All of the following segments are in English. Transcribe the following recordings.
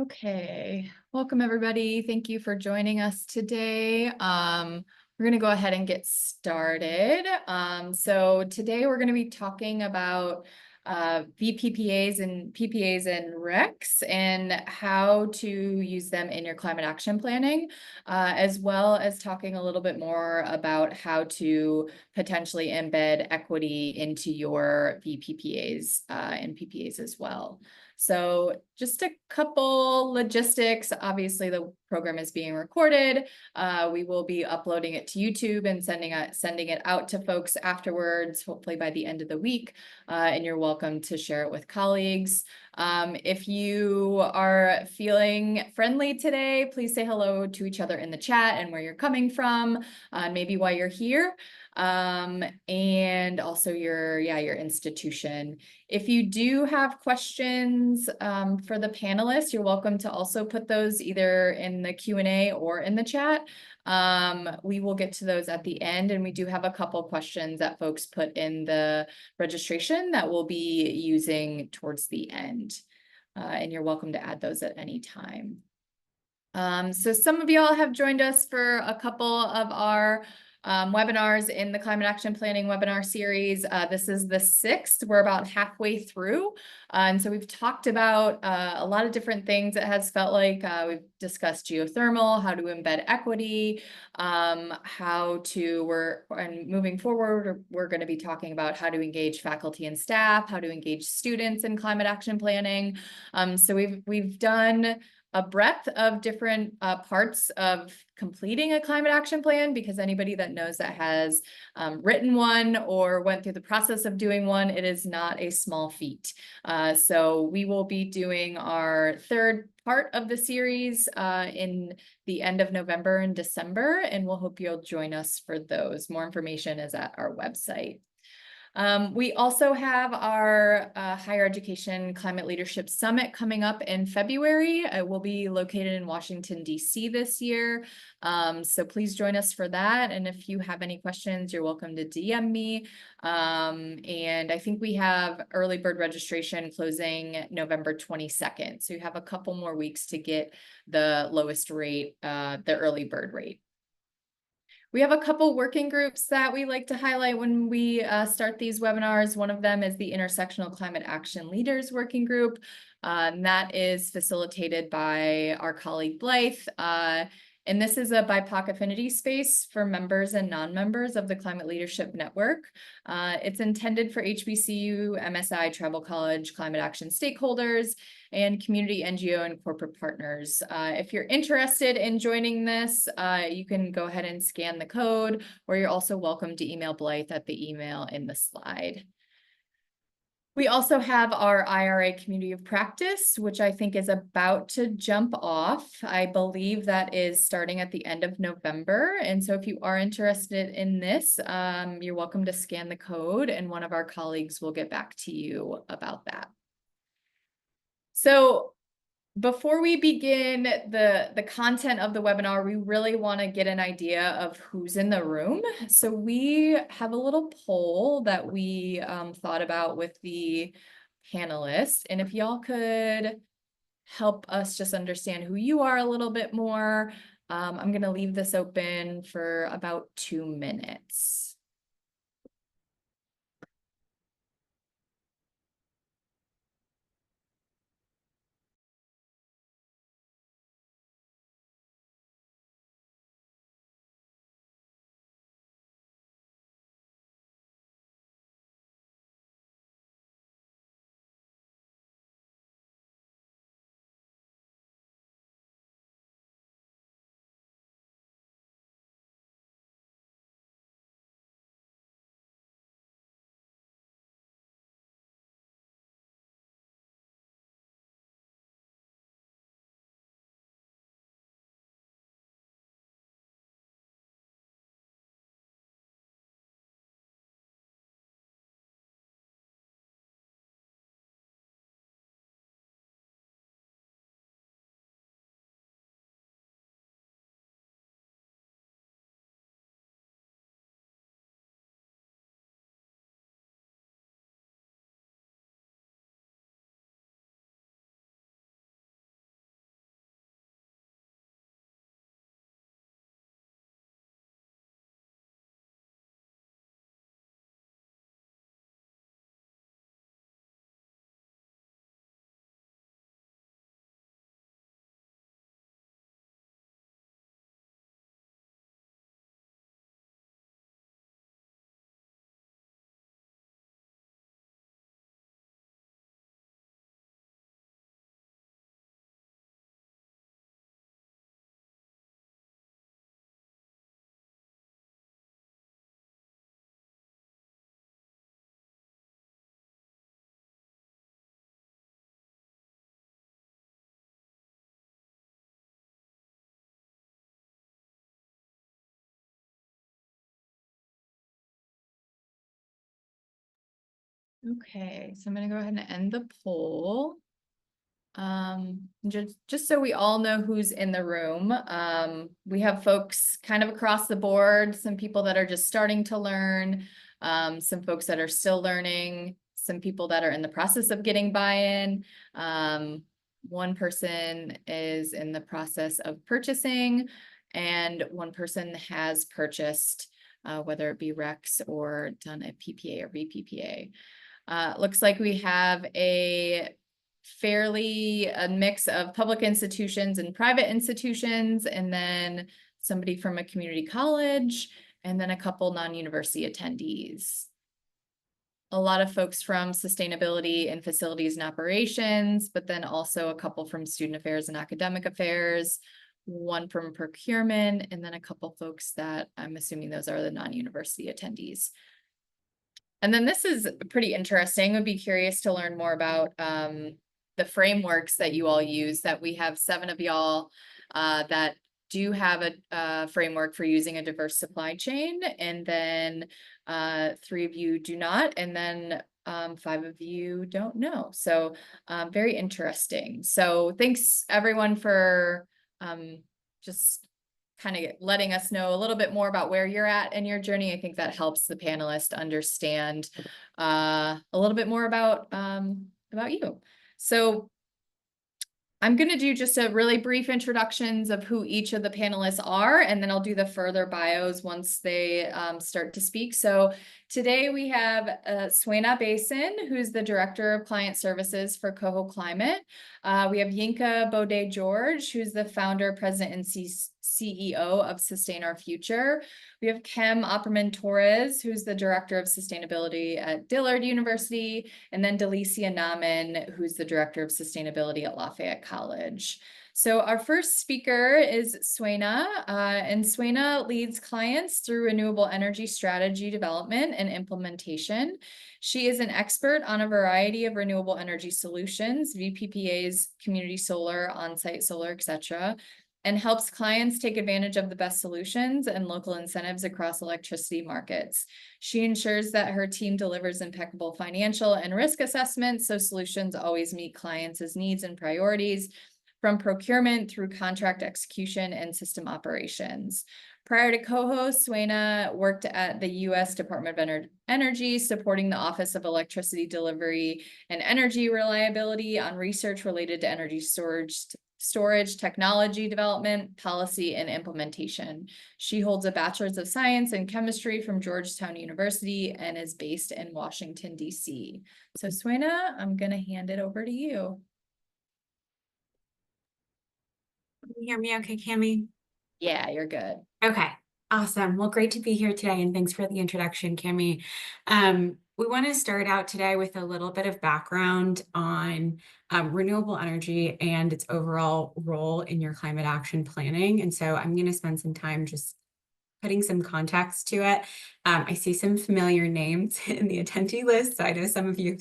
Okay, welcome everybody. Thank you for joining us today. We're going to go ahead and get started. So today we're going to be talking about VPPAs and PPAs and RECs and how to use them in your climate action planning, as well as talking a little bit more about how to potentially embed equity into your VPPAs and PPAs as well. So just a couple logistics. Obviously, the program is being recorded. We will be uploading it to YouTube and sending it out to folks afterwards, hopefully by the end of the week. And you're welcome to share it with colleagues. If you are feeling friendly today, please say hello to each other in the chat and where you're coming from, maybe why you're here, and also your institution. If you do have questions for the panelists, you're welcome to also put those either in the Q&A or in the chat. We will get to those at the end, and we do have a couple questions that folks put in the registration that we'll be using towards the end. And you're welcome to add those at any time. So some of y'all have joined us for a couple of our webinars in the Climate Action Planning webinar series. This is the 6th. We're about halfway through. And so we've talked about a lot of different things. It has felt like we've discussed geothermal, how to embed equity, and moving forward, we're going to be talking about how to engage faculty and staff, how to engage students in climate action planning. So we've done a breadth of different parts of completing a climate action plan, because anybody that knows that has written one or went through the process of doing one, it is not a small feat. So we will be doing our third part of the series in the end of November and December, and we'll hope you'll join us for those. More information is at our website. We also have our Higher Education Climate Leadership Summit coming up in February. It will be located in Washington, D.C. this year. So please join us for that. And if you have any questions, you're welcome to DM me. And I think we have early bird registration closing November 22nd. So you have a couple more weeks to get the lowest rate, the early bird rate. We have a couple working groups that we like to highlight when we start these webinars. One of them is the Intersectional Climate Action Leaders Working Group. And that is facilitated by our colleague Blythe. And this is a BIPOC affinity space for members and non-members of the Climate Leadership Network. It's intended for HBCU, MSI, Tribal College, climate action stakeholders, and community NGO and corporate partners. If you're interested in joining this, you can go ahead and scan the code, or you're also welcome to email Blythe at the email in the slide. We also have our IRA Community of Practice, which I think is about to jump off. I believe that is starting at the end of November. And so if you are interested in this, you're welcome to scan the code, and one of our colleagues will get back to you about that. So before we begin the content of the webinar, we really want to get an idea of who's in the room. So we have a little poll that we thought about with the panelists. And if y'all could help us just understand who you are a little bit more, I'm going to leave this open for about 2 minutes. Okay, so I'm gonna go ahead and end the poll. Just so we all know who's in the room, we have folks kind of across the board, some people that are just starting to learn, some folks that are still learning, some people that are in the process of getting buy-in. One person is in the process of purchasing, and one person has purchased, whether it be RECs or done a PPA or VPPA. Looks like we have a mix of public institutions and private institutions, and then somebody from a community college, and then a couple non-university attendees. A lot of folks from sustainability and facilities and operations, but then also a couple from student affairs and academic affairs, one from procurement, and then a couple folks that I'm assuming those are the non-university attendees. And then this is pretty interesting. Would be curious to learn more about the frameworks that you all use. That we have 7 of y'all that do have a framework for using a diverse supply chain, and then 3 of you do not, and then 5 of you don't know. So very interesting. So thanks everyone for just kind of letting us know a little bit more about where you're at in your journey. I think that helps the panelists understand a little bit more about you. So I'm going to do just a really brief introductions of who each of the panelists are, and then I'll do the further bios once they start to speak. So today we have Svena Bhasin, who's the Director of Client Services for Coho Climate. We have Yinka Bode-George, who's the founder, president, and CEO of Sustain Our Future. We have Kim Opperman-Torres, who's the Director of Sustainability at Dillard University, and then Delicia Nahman, who's the Director of Sustainability at Lafayette College. So our first speaker is Svena, and Svena leads clients through renewable energy strategy development and implementation. She is an expert on a variety of renewable energy solutions, VPPAs, community solar, on-site solar, etc., and helps clients take advantage of the best solutions and local incentives across electricity markets. She ensures that her team delivers impeccable financial and risk assessments, so solutions always meet clients' needs and priorities, from procurement through contract execution and system operations. Prior to Coho, Svena worked at the U.S. Department of Energy, supporting the Office of Electricity Delivery and Energy Reliability on research related to energy storage, technology development, policy, and implementation. She holds a Bachelor's of Science in Chemistry from Georgetown University and is based in Washington, D.C. So Svena, I'm going to hand it over to you. Can you hear me okay, Cami? Yeah, you're good. Okay, awesome. Well, great to be here today, and thanks for the introduction, Cami. We want to start out today with a little bit of background on renewable energy and its overall role in your climate action planning. And so I'm going to spend some time just putting some context to it. I see some familiar names in the attendee list, so I know some of you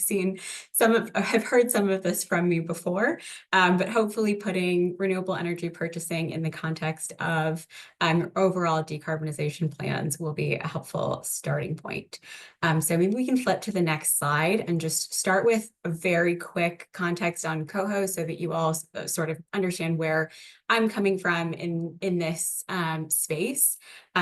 have heard some of this from me before, but hopefully putting renewable energy purchasing in the context of overall decarbonization plans will be a helpful starting point. So maybe we can flip to the next slide and just start with a very quick context on Coho so that you all sort of understand where I'm coming from in this space.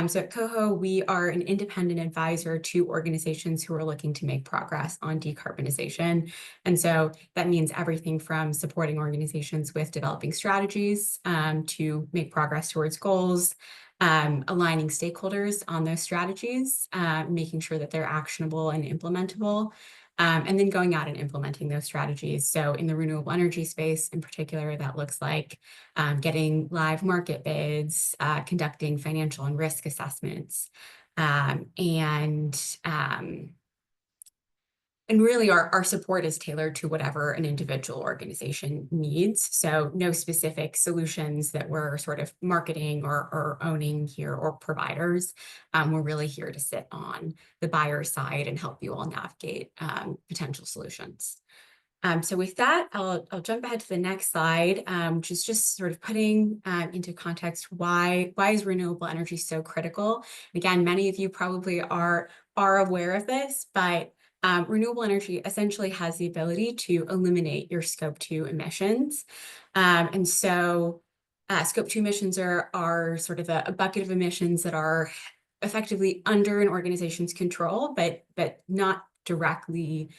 So at Coho, we are an independent advisor to organizations who are looking to make progress on decarbonization. And so that means everything from supporting organizations with developing strategies to make progress towards goals, aligning stakeholders on those strategies, making sure that they're actionable and implementable, and then going out and implementing those strategies. So in the renewable energy space in particular, that looks like getting live market bids, conducting financial and risk assessments, and really our support is tailored to whatever an individual organization needs. So no specific solutions that we're sort of marketing or owning here or providers. We're really here to sit on the buyer side and help you all navigate potential solutions. So with that, I'll jump ahead to the next slide, which is just sort of putting into context why is renewable energy so critical? Again, many of you probably are aware of this, but renewable energy essentially has the ability to eliminate your Scope 2 emissions. And so Scope 2 emissions are sort of a bucket of emissions that are effectively under an organization's control, but not directly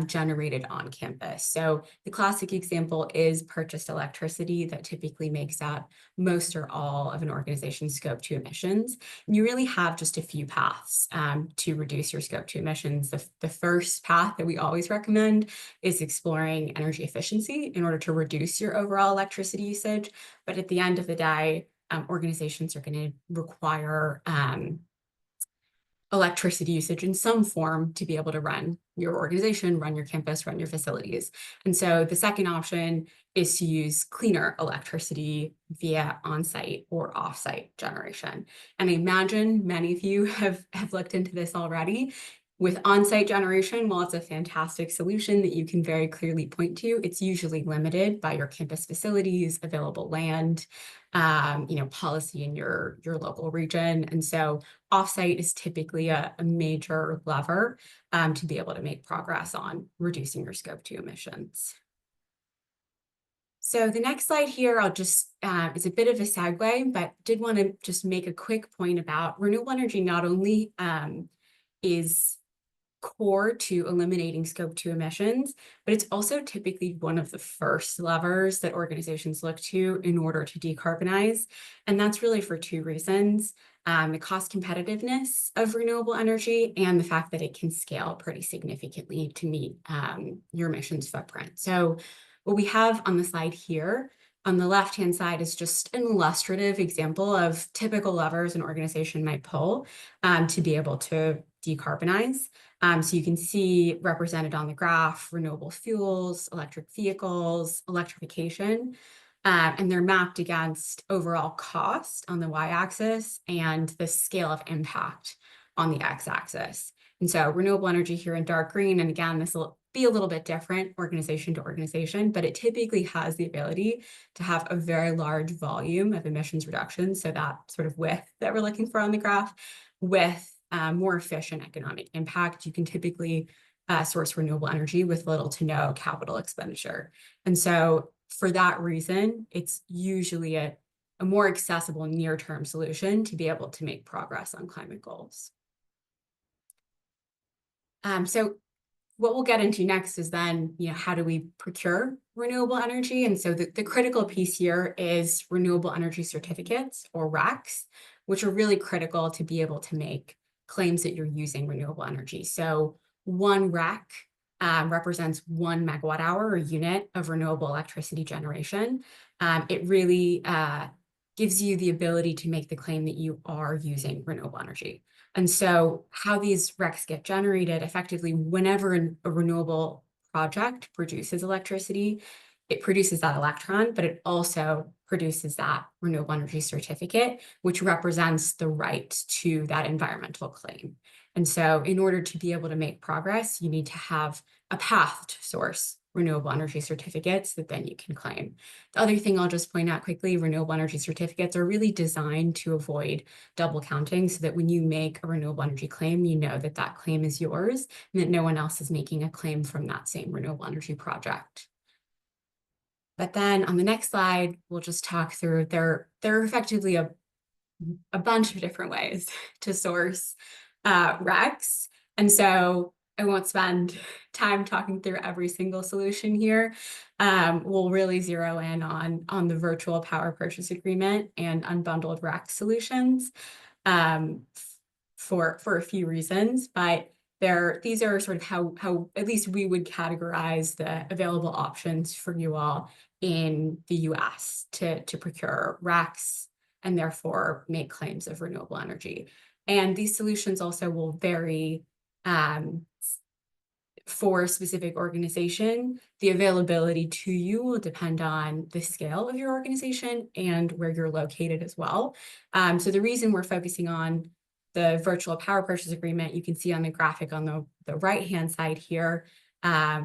generated on campus. So the classic example is purchased electricity that typically makes up most or all of an organization's Scope 2 emissions. And you really have just a few paths to reduce your Scope 2 emissions. The first path that we always recommend is exploring energy efficiency in order to reduce your overall electricity usage. But at the end of the day, organizations are going to require electricity usage in some form to be able to run your organization, run your campus, run your facilities. And so the second option is to use cleaner electricity via on-site or off-site generation. And I imagine many of you have looked into this already. With on-site generation, while it's a fantastic solution that you can very clearly point to, it's usually limited by your campus facilities, available land, policy in your local region. And so off-site is typically a major lever to be able to make progress on reducing your Scope 2 emissions. So the next slide here, I'll just, it's a bit of a segue, but did want to just make a quick point about renewable energy not only is core to eliminating Scope 2 emissions, but it's also typically one of the first levers that organizations look to in order to decarbonize. And that's really for two reasons: the cost competitiveness of renewable energy and the fact that it can scale pretty significantly to meet your emissions footprint. So what we have on the slide here on the left-hand side is just an illustrative example of typical levers an organization might pull to be able to decarbonize. So you can see represented on the graph, renewable fuels, electric vehicles, electrification, and they're mapped against overall cost on the y-axis and the scale of impact on the x-axis. And so renewable energy here in dark green, and again, this will be a little bit different organization to organization, but it typically has the ability to have a very large volume of emissions reduction. So that sort of width that we're looking for on the graph with more efficient economic impact. You can typically source renewable energy with little to no capital expenditure. And so for that reason, it's usually a more accessible near-term solution to be able to make progress on climate goals. So what we'll get into next is then, how do we procure renewable energy? And so the critical piece here is renewable energy certificates, or RECs, which are really critical to be able to make claims that you're using renewable energy. So one REC represents 1 megawatt hour or unit of renewable electricity generation. It really gives you the ability to make the claim that you are using renewable energy. And so how these RECs get generated, effectively, whenever a renewable project produces electricity, it produces that electron, but it also produces that renewable energy certificate, which represents the right to that environmental claim. And so in order to be able to make progress, you need to have a path to source renewable energy certificates that then you can claim. The other thing I'll just point out quickly, renewable energy certificates are really designed to avoid double counting so that when you make a renewable energy claim, you know that that claim is yours and that no one else is making a claim from that same renewable energy project. But then on the next slide, we'll just talk through, there are effectively a bunch of different ways to source RECs. And so I won't spend time talking through every single solution here. We'll really zero in on the virtual power purchase agreement and unbundled REC solutions for a few reasons, but these are sort of how at least we would categorize the available options for you all in the US to procure RECs and therefore make claims of renewable energy. And these solutions also will vary for a specific organization. The availability to you will depend on the scale of your organization and where you're located as well. So the reason we're focusing on the virtual power purchase agreement, you can see on the graphic on the right-hand side here,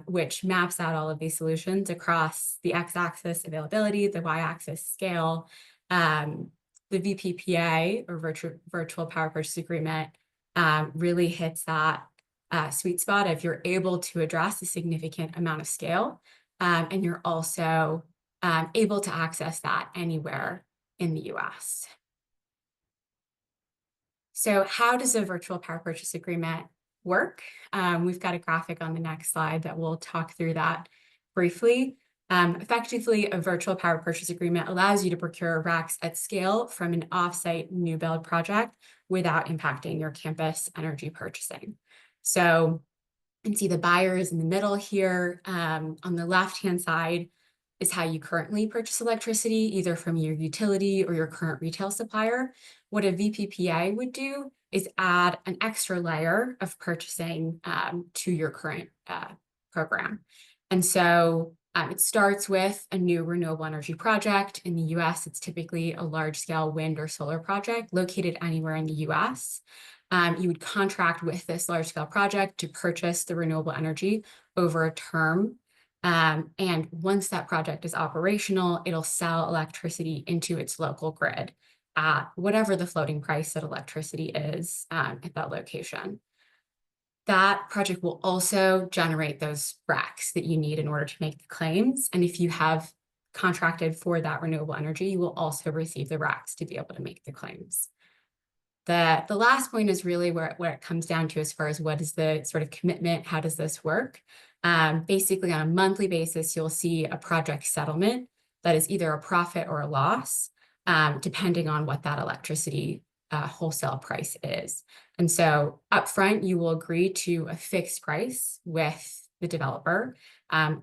which maps out all of these solutions across the x-axis availability, the y-axis scale. The VPPA, or virtual power purchase agreement, really hits that sweet spot if you're able to address a significant amount of scale, and you're also able to access that anywhere in the US. So how does a virtual power purchase agreement work? We've got a graphic on the next slide that will talk through that briefly. Effectively, a virtual power purchase agreement allows you to procure RECs at scale from an offsite new build project without impacting your campus energy purchasing. So you can see the buyers in the middle here. On the left-hand side is how you currently purchase electricity, either from your utility or your current retail supplier. What a VPPA would do is add an extra layer of purchasing to your current program. And so it starts with a new renewable energy project. In the US, it's typically a large-scale wind or solar project located anywhere in the US. You would contract with this large-scale project to purchase the renewable energy over a term. And once that project is operational, it'll sell electricity into its local grid at whatever the floating price that electricity is at that location. That project will also generate those RECs that you need in order to make the claims. And if you have contracted for that renewable energy, you will also receive the RECs to be able to make the claims. The last point is really where it comes down to as far as what is the sort of commitment, how does this work? Basically, on a monthly basis, you'll see a project settlement that is either a profit or a loss, depending on what that electricity wholesale price is. And so upfront, you will agree to a fixed price with the developer.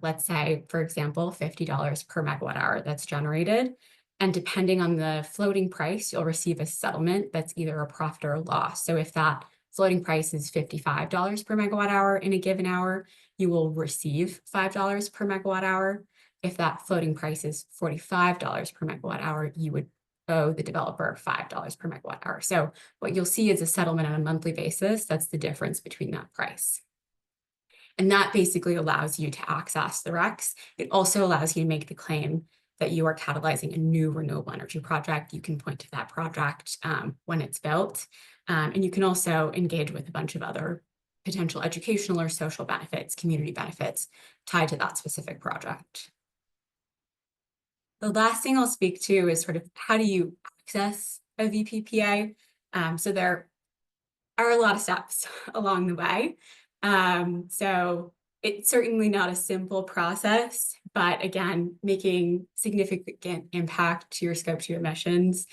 Let's say, for example, $50 per megawatt hour that's generated. And depending on the floating price, you'll receive a settlement that's either a profit or a loss. So if that floating price is $55 per megawatt hour in a given hour, you will receive $5 per megawatt hour. If that floating price is $45 per megawatt hour, you would owe the developer $5 per megawatt hour. So what you'll see is a settlement on a monthly basis. That's the difference between that price. And that basically allows you to access the RECs. It also allows you to make the claim that you are catalyzing a new renewable energy project. You can point to that project when it's built. And you can also engage with a bunch of other potential educational or social benefits, community benefits tied to that specific project. The last thing I'll speak to is sort of how do you access a VPPA? So there are a lot of steps along the way. So it's certainly not a simple process, but again, making significant impact to your scope 2 emissions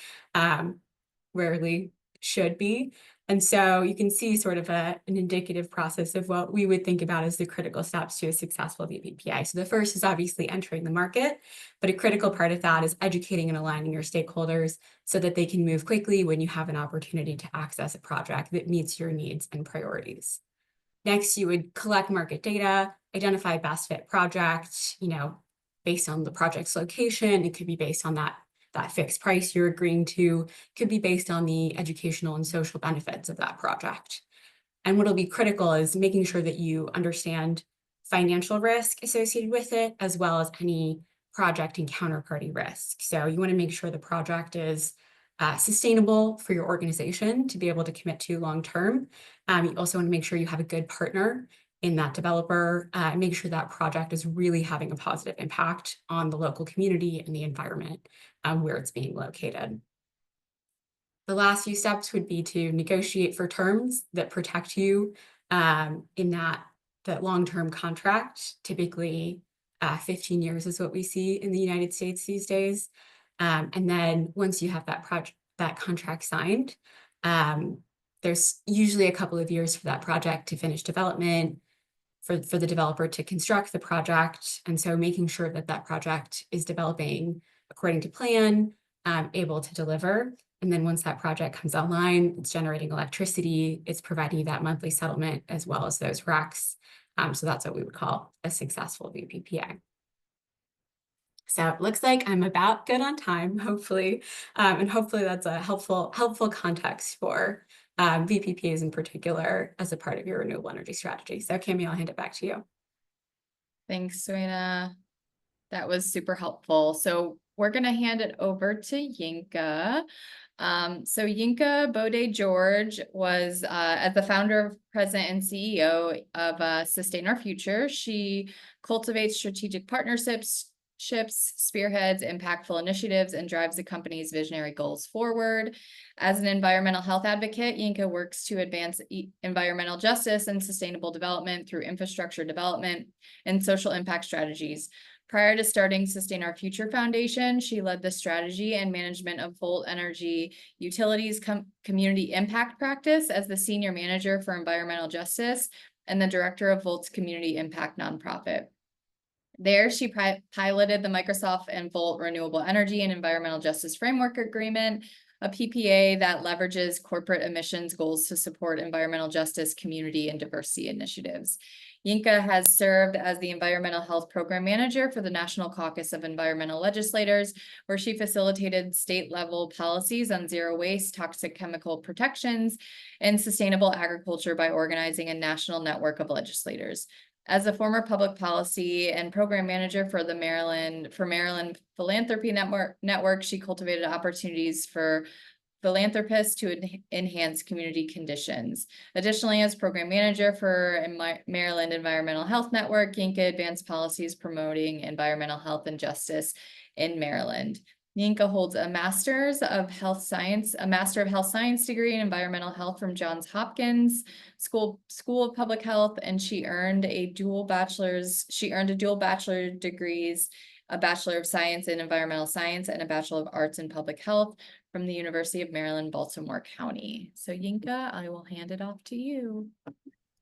rarely should be. And so you can see sort of an indicative process of what we would think about as the critical steps to a successful VPPA. So the first is obviously entering the market, but a critical part of that is educating and aligning your stakeholders so that they can move quickly when you have an opportunity to access a project that meets your needs and priorities. Next, you would collect market data, identify best fit project, based on the project's location. It could be based on that fixed price you're agreeing to, could be based on the educational and social benefits of that project. And what'll be critical is making sure that you understand financial risk associated with it, as well as any project and counterparty risk. So you want to make sure the project is sustainable for your organization to be able to commit to long term. You also want to make sure you have a good partner in that developer, make sure that project is really having a positive impact on the local community and the environment where it's being located. The last few steps would be to negotiate for terms that protect you in that long-term contract. Typically 15 years is what we see in the United States these days. And then once you have that contract signed, there's usually a couple of years for that project to finish development, for the developer to construct the project. And so making sure that that project is developing according to plan, able to deliver. And then once that project comes online, it's generating electricity, it's providing you that monthly settlement as well as those RECs. So that's what we would call a successful VPPA. So it looks like I'm about good on time, hopefully. And hopefully that's a helpful context for VPPAs in particular as a part of your renewable energy strategy. So Cami, I'll hand it back to you. Thanks, Svena. That was super helpful. So we're going to hand it over to Yinka. So Yinka Bode George was as the founder, president, and CEO of Sustain Our Future. She cultivates strategic partnerships, spearheads impactful initiatives, and drives the company's visionary goals forward. As an environmental health advocate, Yinka works to advance environmental justice and sustainable development through infrastructure development and social impact strategies. Prior to starting Sustain Our Future Foundation, she led the strategy and management of Volt Energy Utilities Community Impact Practice as the senior manager for environmental justice and the director of Volt's community impact nonprofit. There, she piloted the Microsoft and Volt Renewable Energy and Environmental Justice Framework Agreement, a PPA that leverages corporate emissions goals to support environmental justice, community, and diversity initiatives. Yinka has served as the Environmental Health Program Manager for the National Caucus of Environmental Legislators, where she facilitated state-level policies on zero waste, toxic chemical protections, and sustainable agriculture by organizing a national network of legislators. As a former public policy and program manager for the Maryland Philanthropy Network, she cultivated opportunities for philanthropists to enhance community conditions. Additionally, as program manager for Maryland Environmental Health Network, Yinka advanced policies promoting environmental health and justice in Maryland. Yinka holds a Master of Health Science degree in environmental health from Johns Hopkins School of Public Health, and she earned a dual bachelor degrees, a Bachelor of Science in Environmental Science and a Bachelor of Arts in Public Health from the University of Maryland, Baltimore County. So Yinka, I will hand it off to you.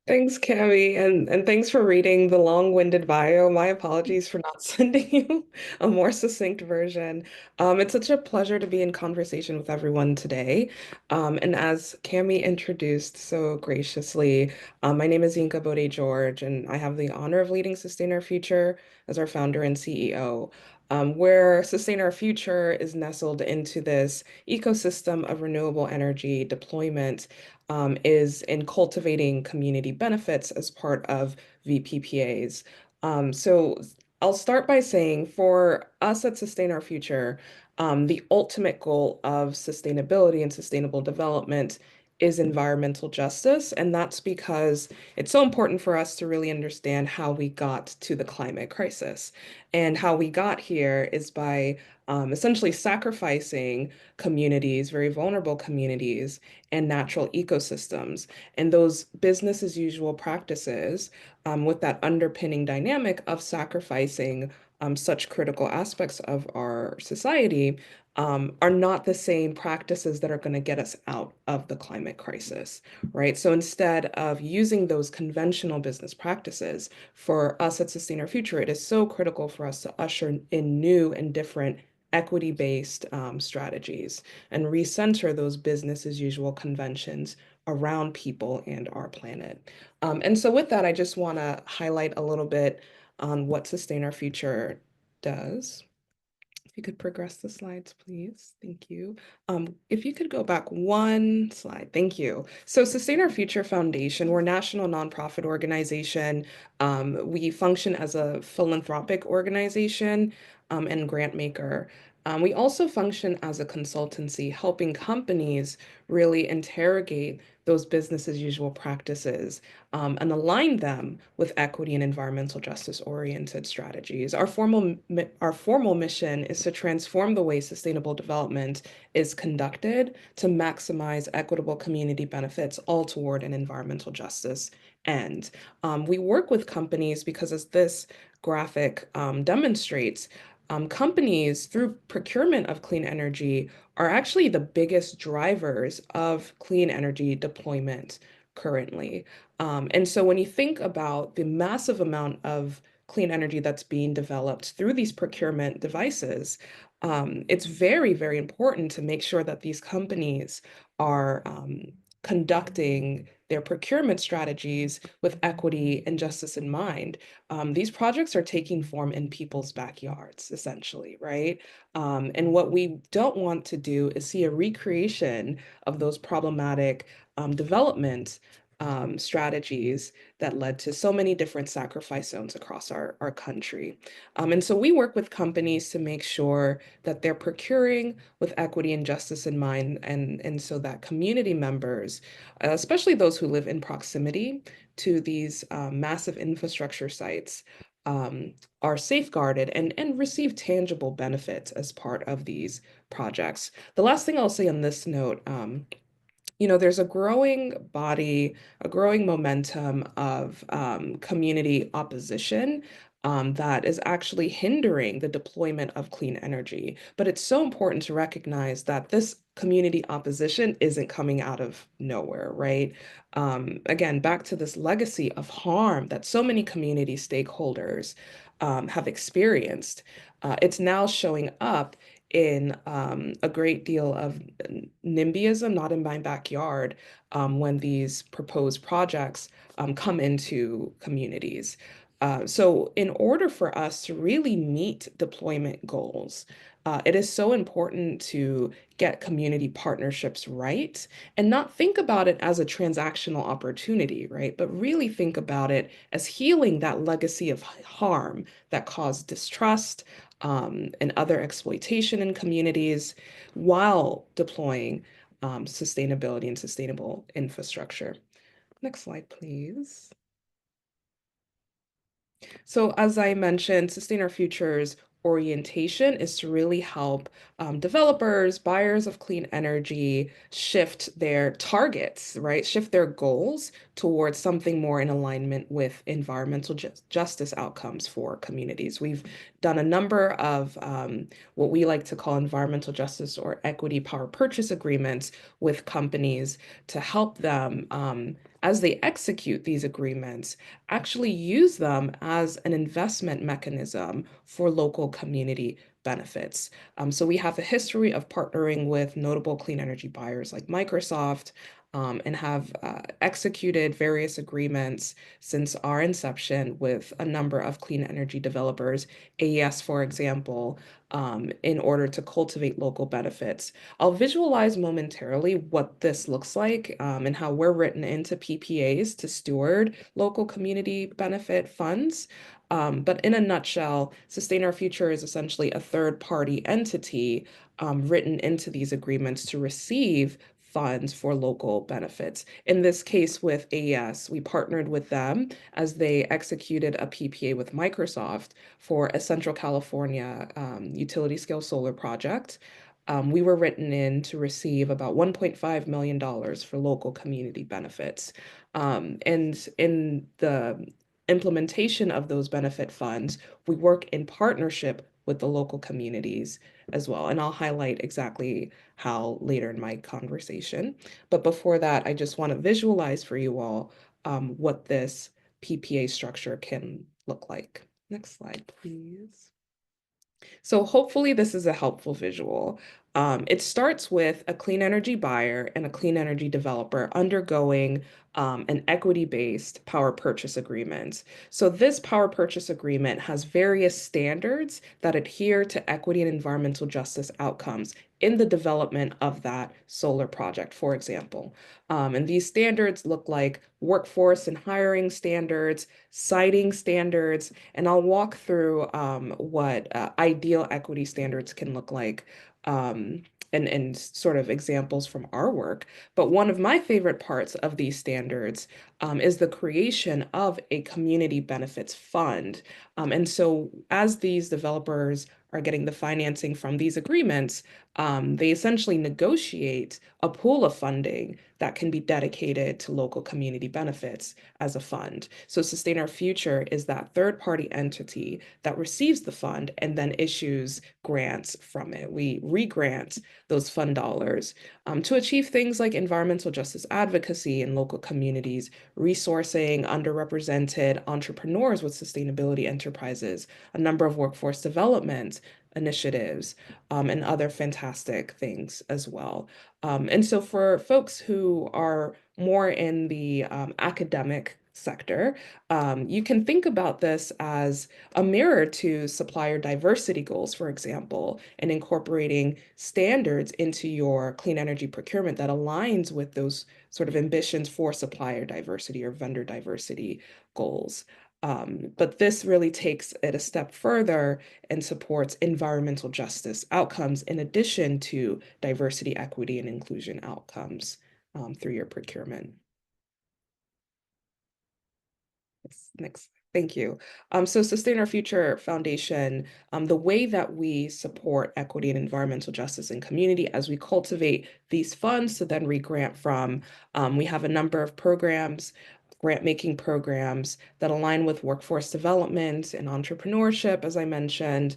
Thanks, Cami, and thanks for reading the long-winded bio. My apologies for not sending you a more succinct version. It's such a pleasure to be in conversation with everyone today. And as Cami introduced so graciously, my name is Yinka Bode George, and I have the honor of leading Sustain Our Future as our founder and CEO. Where Sustain Our Future is nestled into this ecosystem of renewable energy deployment is in cultivating community benefits as part of VPPAs. So I'll start by saying for us at Sustain Our Future, the ultimate goal of sustainability and sustainable development is environmental justice. And that's because it's so important for us to really understand how we got to the climate crisis. And how we got here is by essentially sacrificing communities, very vulnerable communities, and natural ecosystems. And those business as usual practices, with that underpinning dynamic of sacrificing such critical aspects of our society, are not the same practices that are going to get us out of the climate crisis, right? So instead of using those conventional business practices, for us at Sustain Our Future, it is so critical for us to usher in new and different equity-based strategies and recenter those business as usual conventions around people and our planet. And so with that, I just want to highlight a little bit on what Sustain Our Future does. If you could progress the slides, please. Thank you. If you could go back one slide. Thank you. So Sustain Our Future Foundation, we're a national nonprofit organization. We function as a philanthropic organization and grant maker. We also function as a consultancy, helping companies really interrogate those business as usual practices and align them with equity and environmental justice oriented strategies. Our formal mission is to transform the way sustainable development is conducted to maximize equitable community benefits, all toward an environmental justice end. We work with companies because, as this graphic demonstrates, companies, through procurement of clean energy, are actually the biggest drivers of clean energy deployment currently. And so when you think about the massive amount of clean energy that's being developed through these procurement devices, it's very, very important to make sure that these companies are conducting their procurement strategies with equity and justice in mind. These projects are taking form in people's backyards, essentially, right? And what we don't want to do is see a recreation of those problematic developments strategies that led to so many different sacrifice zones across our country. And so we work with companies to make sure that they're procuring with equity and justice in mind, and so that community members, especially those who live in proximity to these massive infrastructure sites, are safeguarded and receive tangible benefits as part of these projects. The last thing I'll say on this note, there's a growing body, a growing momentum of community opposition that is actually hindering the deployment of clean energy. But it's so important to recognize that this community opposition isn't coming out of nowhere, right? Again, back to this legacy of harm that so many community stakeholders have experienced. It's now showing up in a great deal of NIMBYism, not in my backyard, when these proposed projects come into communities. So in order for us to really meet deployment goals, it is so important to get community partnerships right and not think about it as a transactional opportunity, right? But really think about it as healing that legacy of harm that caused distrust, and other exploitation in communities while deploying sustainability and sustainable infrastructure. Next slide, please. So as I mentioned, Sustain Our Future's orientation is to really help developers, buyers of clean energy shift their targets, right? Shift their goals towards something more in alignment with environmental justice outcomes for communities. We've done a number of what we like to call environmental justice or equity power purchase agreements with companies to help them as they execute these agreements, actually use them as an investment mechanism for local community benefits. So we have a history of partnering with notable clean energy buyers like Microsoft, and have executed various agreements since our inception with a number of clean energy developers, AES, for example, in order to cultivate local benefits. I'll visualize momentarily what this looks like and how we're written into PPAs to steward local community benefit funds. But in a nutshell, Sustain Our Future is essentially a third-party entity written into these agreements to receive funds for local benefits. In this case with AES, we partnered with them as they executed a PPA with Microsoft for a Central California utility scale solar project. We were written in to receive about $1.5 million for local community benefits. And in the implementation of those benefit funds, we work in partnership with the local communities as well. And I'll highlight exactly how later in my conversation. But before that, I just want to visualize for you all what this PPA structure can look like. Next slide, please. So hopefully this is a helpful visual. It starts with a clean energy buyer and a clean energy developer undergoing an equity-based power purchase agreement. So this power purchase agreement has various standards that adhere to equity and environmental justice outcomes in the development of that solar project, for example. And these standards look like workforce and hiring standards, siting standards, and I'll walk through what ideal equity standards can look like, and sort of examples from our work. But one of my favorite parts of these standards is the creation of a community benefits fund. And so as these developers are getting the financing from these agreements, they essentially negotiate a pool of funding that can be dedicated to local community benefits as a fund. So Sustain Our Future is that third-party entity that receives the fund and then issues grants from it. We re-grant those fund dollars to achieve things like environmental justice advocacy in local communities, resourcing underrepresented entrepreneurs with sustainability enterprises, a number of workforce development initiatives, and other fantastic things as well. And so for folks who are more in the academic sector, you can think about this as a mirror to supplier diversity goals, for example, and incorporating standards into your clean energy procurement that aligns with those sort of ambitions for supplier diversity or vendor diversity goals. But this really takes it a step further and supports environmental justice outcomes in addition to diversity, equity, and inclusion outcomes through your procurement. Next. Thank you. So Sustain Our Future Foundation, the way that we support equity and environmental justice in community as we cultivate these funds to then re-grant from, we have a number of programs, grant-making programs that align with workforce development and entrepreneurship, as I mentioned,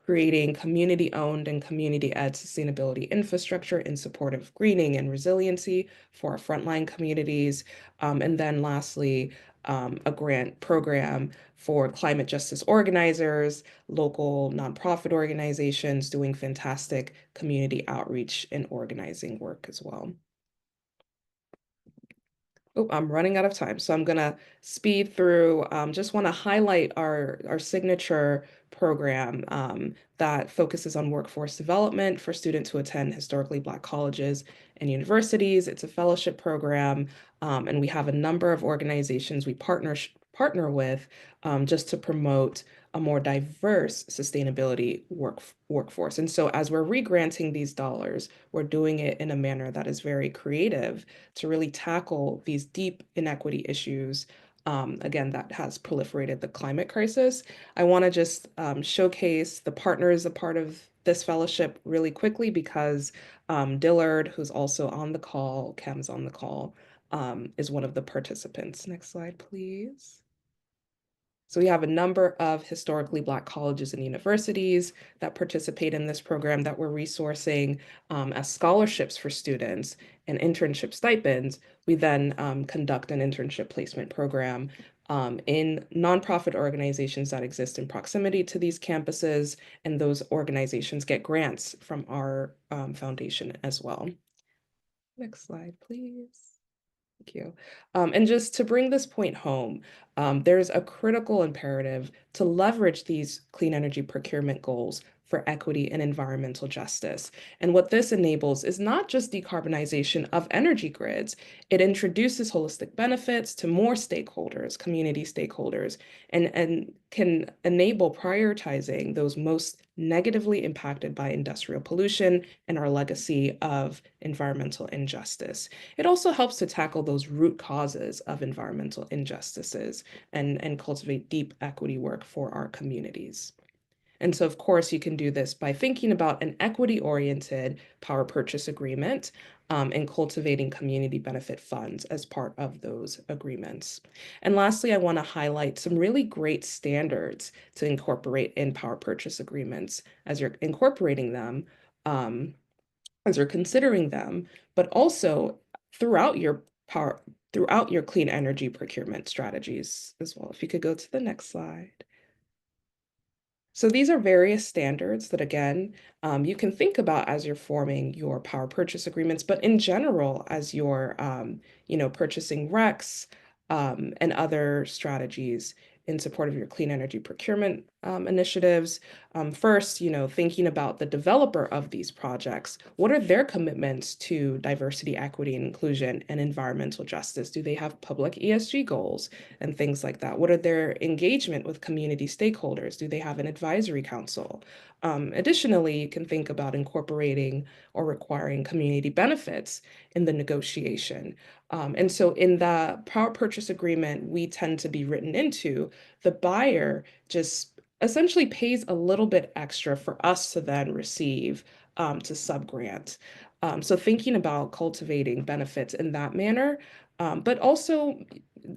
creating community-owned and community-led sustainability infrastructure in support of greening and resiliency for our frontline communities. And then lastly, a grant program for climate justice organizers, local nonprofit organizations doing fantastic community outreach and organizing work as well. Oh, I'm running out of time, so I'm gonna speed through. Just want to highlight our signature program that focuses on workforce development for students who attend historically Black colleges and universities. It's a fellowship program, and we have a number of organizations we partner with just to promote a more diverse sustainability workforce. And so as we're re-granting these dollars, we're doing it in a manner that is very creative to really tackle these deep inequity issues, again, that has proliferated the climate crisis. I want to just showcase the partners a part of this fellowship really quickly because Dillard, who's also on the call, Cam's on the call, is one of the participants. Next slide, please. So we have a number of historically Black colleges and universities that participate in this program that we're resourcing as scholarships for students and internship stipends. We then conduct an internship placement program in nonprofit organizations that exist in proximity to these campuses, and those organizations get grants from our foundation as well. Next slide, please. Thank you. And just to bring this point home, there's a critical imperative to leverage these clean energy procurement goals for equity and environmental justice. And what this enables is not just decarbonization of energy grids, it introduces holistic benefits to more stakeholders, community stakeholders, and can enable prioritizing those most negatively impacted by industrial pollution and our legacy of environmental injustice. It also helps to tackle those root causes of environmental injustices and cultivate deep equity work for our communities. And so, of course, you can do this by thinking about an equity-oriented power purchase agreement and cultivating community benefit funds as part of those agreements. And lastly, I want to highlight some really great standards to incorporate in power purchase agreements as you're incorporating them, as you're considering them, but also throughout your clean energy procurement strategies as well. If you could go to the next slide. So these are various standards that, again, you can think about as you're forming your power purchase agreements, but in general, as you're, purchasing RECs and other strategies in support of your clean energy procurement initiatives. First, thinking about the developer of these projects, what are their commitments to diversity, equity, and inclusion and environmental justice? Do they have public ESG goals and things like that? What are their engagement with community stakeholders? Do they have an advisory council? Additionally, you can think about incorporating or requiring community benefits in the negotiation. And so in the power purchase agreement, we tend to be written into the buyer just essentially pays a little bit extra for us to then receive to subgrant. So thinking about cultivating benefits in that manner, but also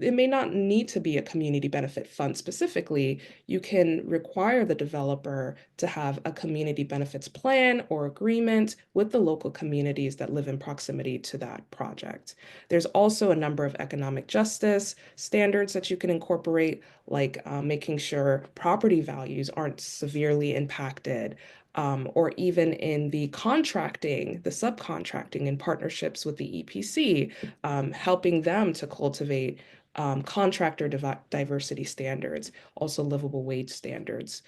it may not need to be a community benefit fund specifically. You can require the developer to have a community benefits plan or agreement with the local communities that live in proximity to that project. There's also a number of economic justice standards that you can incorporate, like making sure property values aren't severely impacted or even in the contracting, the subcontracting in partnerships with the EPC, helping them to cultivate contractor diversity standards, also livable wage standards.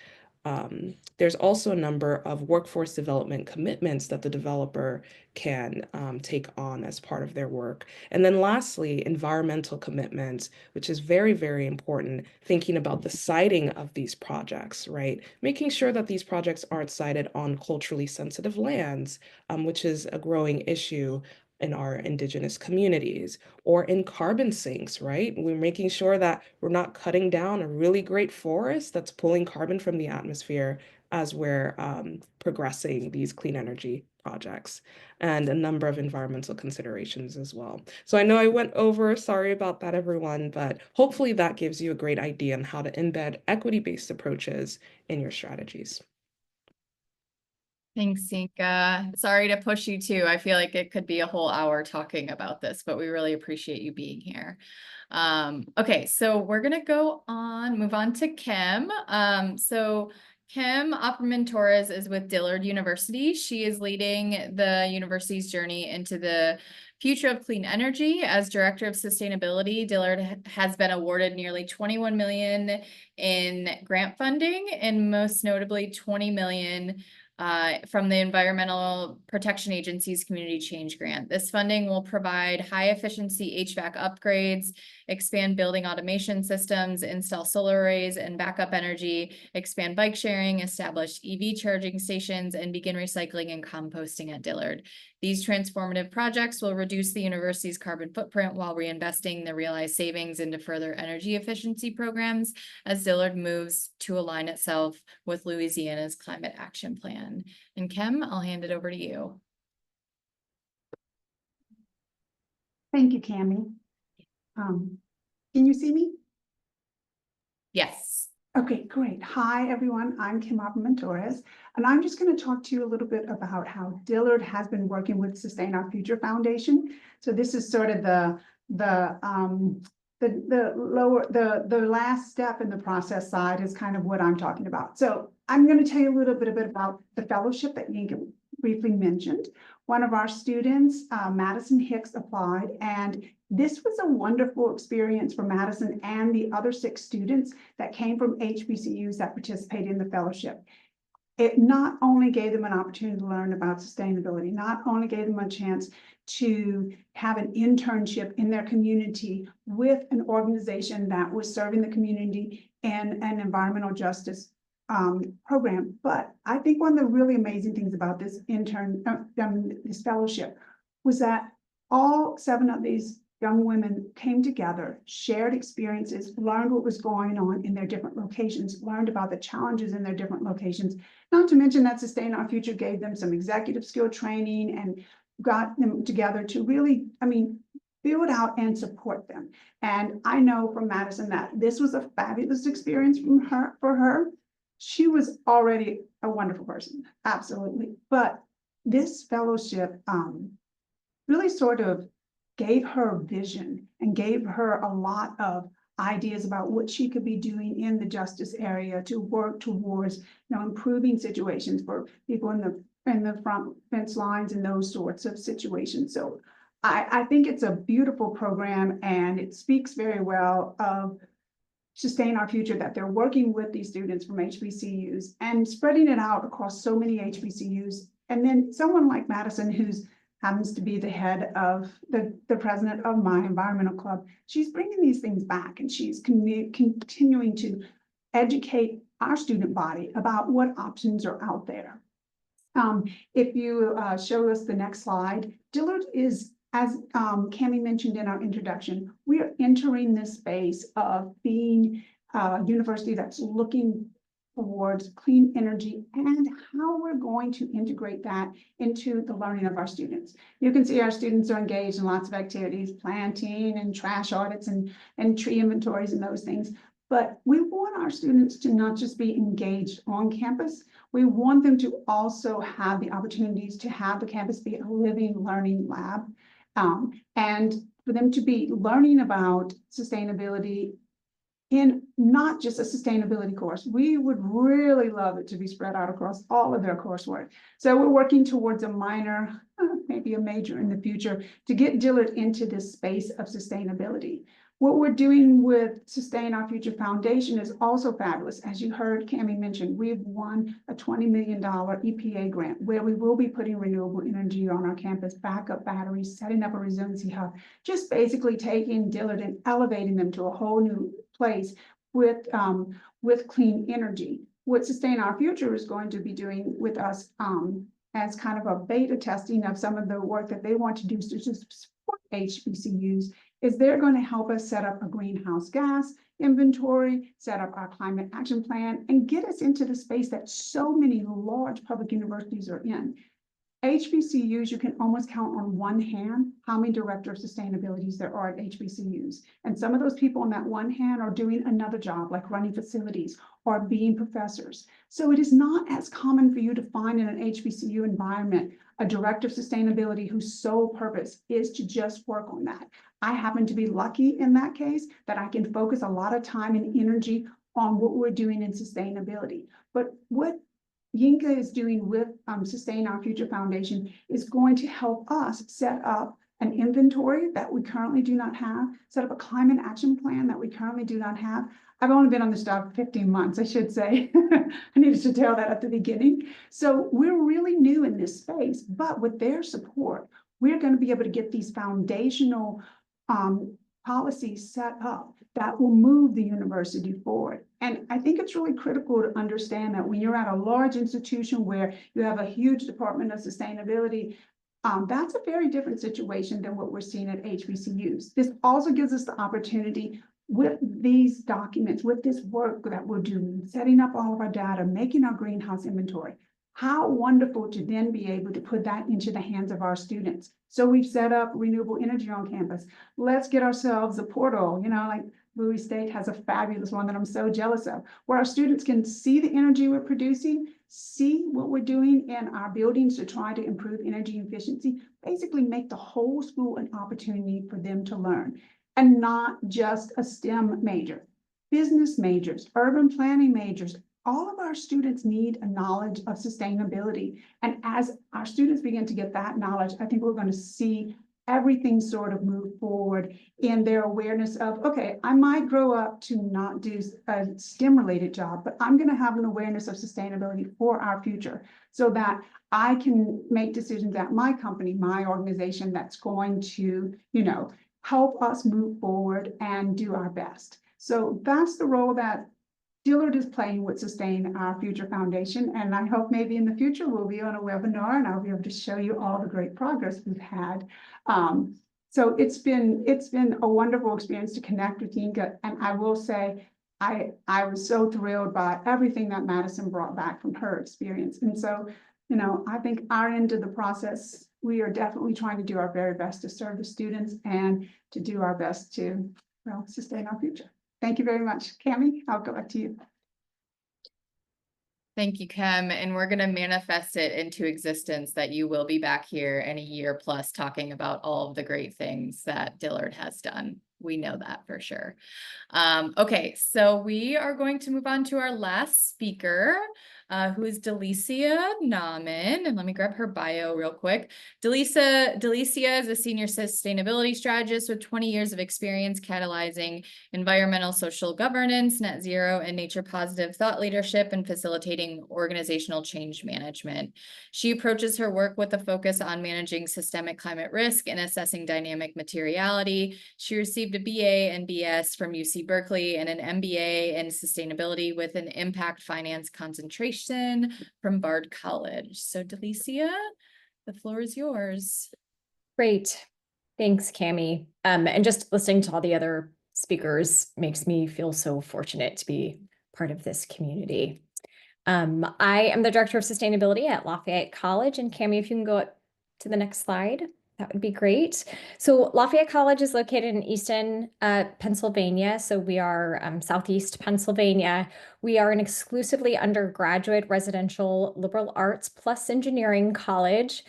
There's also a number of workforce development commitments that the developer can take on as part of their work. And then lastly, environmental commitments, which is very, very important, thinking about the siting of these projects, right? Making sure that these projects aren't sited on culturally sensitive lands, which is a growing issue in our indigenous communities, or in carbon sinks, right? We're making sure that we're not cutting down a really great forest that's pulling carbon from the atmosphere as we're progressing these clean energy projects, and a number of environmental considerations as well. So I know I went over, sorry about that, everyone, but hopefully that gives you a great idea on how to embed equity-based approaches in your strategies. Thanks, Sinka. Sorry to push you too. I feel like it could be a whole hour talking about this, but we really appreciate you being here. Okay, so we're gonna move on to Kim. So Kim Opperman Torres is with Dillard University. She is leading the university's journey into the future of clean energy. As Director of Sustainability, Dillard has been awarded nearly 21 million in grant funding, and most notably 20 million from the Environmental Protection Agency's Community Change Grant. This funding will provide high-efficiency HVAC upgrades, expand building automation systems, install solar arrays and backup energy, expand bike sharing, establish EV charging stations, and begin recycling and composting at Dillard. These transformative projects will reduce the university's carbon footprint while reinvesting the realized savings into further energy efficiency programs as Dillard moves to align itself with Louisiana's climate action plan. And Kim, I'll hand it over to you. Thank you, Cami. Can you see me? Yes. Okay, great. Hi, everyone. I'm Kim Opperman Torres, and I'm just going to talk to you a little bit about how Dillard has been working with Sustain Our Future Foundation. So this is sort of the last step in the process side is kind of what I'm talking about. So I'm going to tell you a little bit about the fellowship that Yinka briefly mentioned. One of our students, Madison Hicks, applied, and this was a wonderful experience for Madison and the other 6 students that came from HBCUs that participated in the fellowship. It not only gave them an opportunity to learn about sustainability, not only gave them a chance to have an internship in their community with an organization that was serving the community in an environmental justice program. But I think one of the really amazing things about this this fellowship was that all 7 of these young women came together, shared experiences, learned what was going on in their different locations, learned about the challenges in their different locations. Not to mention that Sustain Our Future gave them some executive skill training and got them together to really, build out and support them. And I know from Madison that this was a fabulous experience for her. She was already a wonderful person, absolutely. But this fellowship really sort of gave her vision and gave her a lot of ideas about what she could be doing in the justice area to work towards, improving situations for people in the front fence lines and those sorts of situations. So I think it's a beautiful program, and it speaks very well of Sustain Our Future, that they're working with these students from HBCUs and spreading it out across so many HBCUs. And then someone like Madison, who's happens to be the head of the president of my environmental club, she's bringing these things back, and she's continuing to educate our student body about what options are out there. If you show us the next slide, Dillard is, as Cami mentioned in our introduction, we are entering this space of being a university that's looking towards clean energy and how we're going to integrate that into the learning of our students. You can see our students are engaged in lots of activities, planting and trash audits and tree inventories and those things. But we want our students to not just be engaged on campus, we want them to also have the opportunities to have the campus be a living learning lab. And for them to be learning about sustainability in not just a sustainability course. We would really love it to be spread out across all of their coursework. So we're working towards a minor, maybe a major in the future, to get Dillard into this space of sustainability. What we're doing with Sustain Our Future Foundation is also fabulous. As you heard Cammie mention, we've won a $20 million EPA grant where we will be putting renewable energy on our campus, backup batteries, setting up a resiliency hub, just basically taking Dillard and elevating them to a whole new place with clean energy. What Sustain Our Future is going to be doing with us as kind of a beta testing of some of the work that they want to do to support HBCUs is they're going to help us set up a greenhouse gas inventory, set up our climate action plan, and get us into the space that so many large public universities are in. HBCUs, you can almost count on one hand how many director of sustainabilities there are at HBCUs. And some of those people on that one hand are doing another job, like running facilities or being professors. So it is not as common for you to find in an HBCU environment a director of sustainability whose sole purpose is to just work on that. I happen to be lucky in that case that I can focus a lot of time and energy on what we're doing in sustainability. But what Yinka is doing with Sustain Our Future Foundation is going to help us set up an inventory that we currently do not have, set up a climate action plan that we currently do not have. I've only been on this job 15 months, I should say. I needed to tell that at the beginning. So we're really new in this space, but with their support, we're going to be able to get these foundational policies set up that will move the university forward. And I think it's really critical to understand that when you're at a large institution where you have a huge department of sustainability, that's a very different situation than what we're seeing at HBCUs. This also gives us the opportunity with these documents, with this work that we're doing, setting up all of our data, making our greenhouse inventory. How wonderful to then be able to put that into the hands of our students. So we've set up renewable energy on campus. Let's get ourselves a portal, like Bowie State has a fabulous one that I'm so jealous of, where our students can see the energy we're producing, see what we're doing in our buildings to try to improve energy efficiency, basically make the whole school an opportunity for them to learn, and not just a STEM major. Business majors, urban planning majors, all of our students need a knowledge of sustainability. And as our students begin to get that knowledge, I think we're going to see everything sort of move forward in their awareness of, okay, I might grow up to not do a STEM-related job, but I'm going to have an awareness of sustainability for our future so that I can make decisions at my company, my organization that's going to, help us move forward and do our best. So that's the role that Dillard is playing with Sustain Our Future Foundation, and I hope maybe in the future we'll be on a webinar and I'll be able to show you all the great progress we've had. So it's been a wonderful experience to connect with Yinka, and I will say I was so thrilled by everything that Madison brought back from her experience. And so, I think our end of the process, we are definitely trying to do our very best to serve the students and to do our best to, sustain our future. Thank you very much. Cammie, I'll go back to you. Thank you, Kim. And we're going to manifest it into existence that you will be back here in a year plus talking about all of the great things that Dillard has done. We know that for sure. Okay, so we are going to move on to our last speaker, who is Delicia Nahman. And let me grab her bio real quick. Delicia is a senior sustainability strategist with 20 years of experience catalyzing environmental social governance, net zero, and nature positive thought leadership and facilitating organizational change management. She approaches her work with a focus on managing systemic climate risk and assessing dynamic materiality. She received a BA and BS from UC Berkeley and an MBA in sustainability with an impact finance concentration from Bard College. So Delicia, the floor is yours. Great. Thanks, Cammie. And just listening to all the other speakers makes me feel so fortunate to be part of this community. I am the Director of Sustainability at Lafayette College, and Cammie, if you can go up to the next slide. That would be great. So Lafayette College is located in Easton, Pennsylvania. So we are Southeast Pennsylvania. We are an exclusively undergraduate residential liberal arts plus engineering college.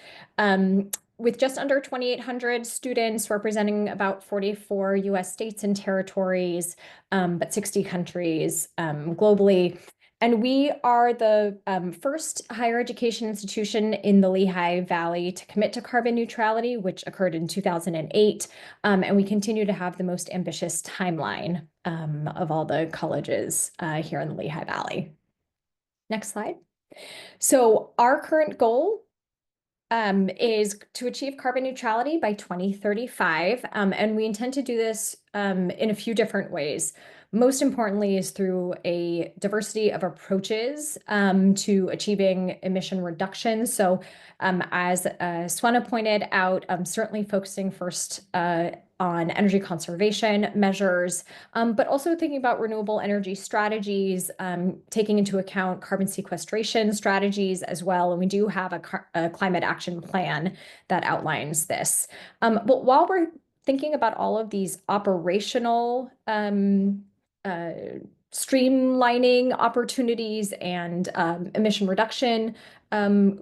with just under 2,800 students representing about 44 US states and territories, but 60 countries globally. And we are the first higher education institution in the Lehigh Valley to commit to carbon neutrality, which occurred in 2008. And we continue to have the most ambitious timeline of all the colleges here in the Lehigh Valley. Next slide. So our current goal is to achieve carbon neutrality by 2035. And we intend to do this in a few different ways. Most importantly is through a diversity of approaches to achieving emission reduction. So as Svena pointed out, certainly focusing first on energy conservation measures, but also thinking about renewable energy strategies, taking into account carbon sequestration strategies as well. And we do have a climate action plan that outlines this. But while we're thinking about all of these operational streamlining opportunities and emission reduction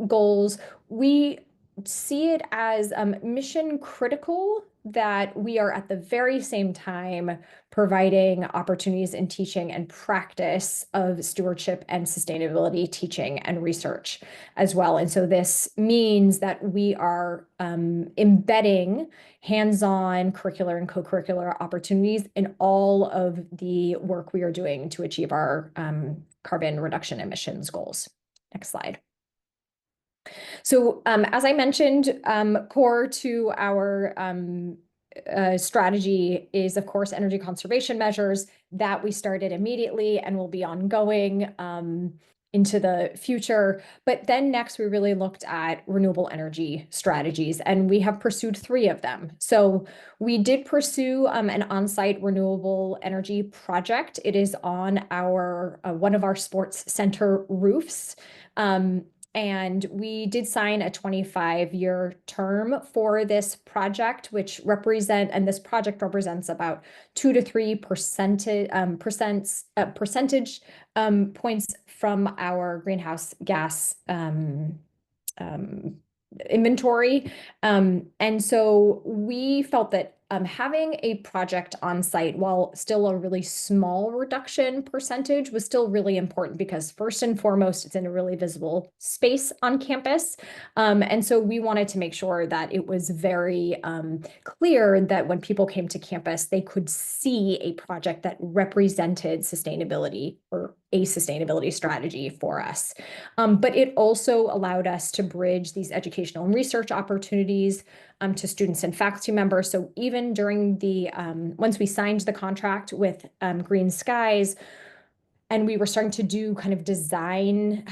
goals, we see it as mission critical that we are at the very same time providing opportunities in teaching and practice of stewardship and sustainability teaching and research as well. And so this means that we are embedding hands-on curricular and co-curricular opportunities in all of the work we are doing to achieve our carbon reduction emissions goals. Next slide. So as I mentioned, core to our strategy is, of course, energy conservation measures that we started immediately and will be ongoing into the future. But then next, we really looked at renewable energy strategies, and we have pursued 3 of them. So we did pursue an on-site renewable energy project. It is on our one of our sports center roofs. And we did sign a 25-year term for this project, which this project represents about 2 to 3 percentage points from our greenhouse gas inventory. And so we felt that having a project on site, while still a really small reduction percentage, was still really important because first and foremost, it's in a really visible space on campus. And so we wanted to make sure that it was very clear that when people came to campus, they could see a project that represented sustainability or a sustainability strategy for us. But it also allowed us to bridge these educational and research opportunities to students and faculty members. So even during the, once we signed the contract with Green Skies, and we were starting to do kind of design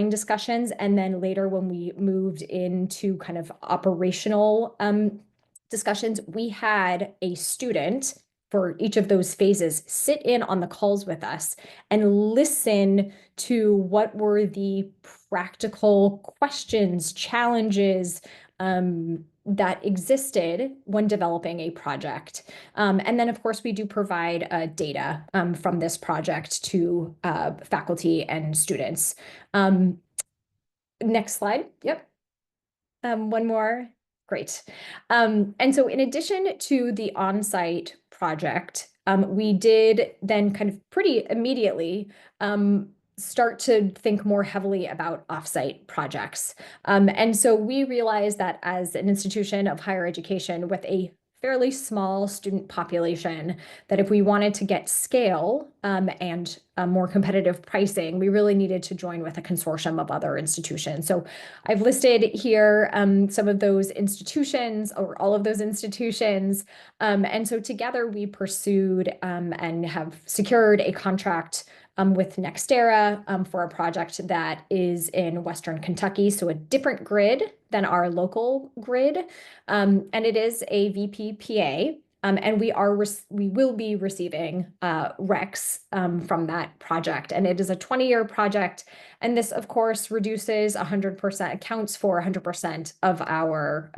discussions. And then later when we moved into kind of operational discussions, we had a student for each of those phases sit in on the calls with us and listen to what were the practical questions, challenges, that existed when developing a project. And then, of course, we do provide data from this project to faculty and students. Next slide. Yep. One more. Great. And so in addition to the on-site project, we did then kind of pretty immediately start to think more heavily about offsite projects. And so we realized that as an institution of higher education with a fairly small student population, that if we wanted to get scale and more competitive pricing, we really needed to join with a consortium of other institutions. So I've listed here some of those institutions or all of those institutions. And so together we pursued and have secured a contract with NextEra for a project that is in Western Kentucky, so a different grid than our local grid, and it is a VPPA, and we will be receiving RECs from that project, and it is a 20-year project, and this, of course, reduces 100%, accounts for 100% of our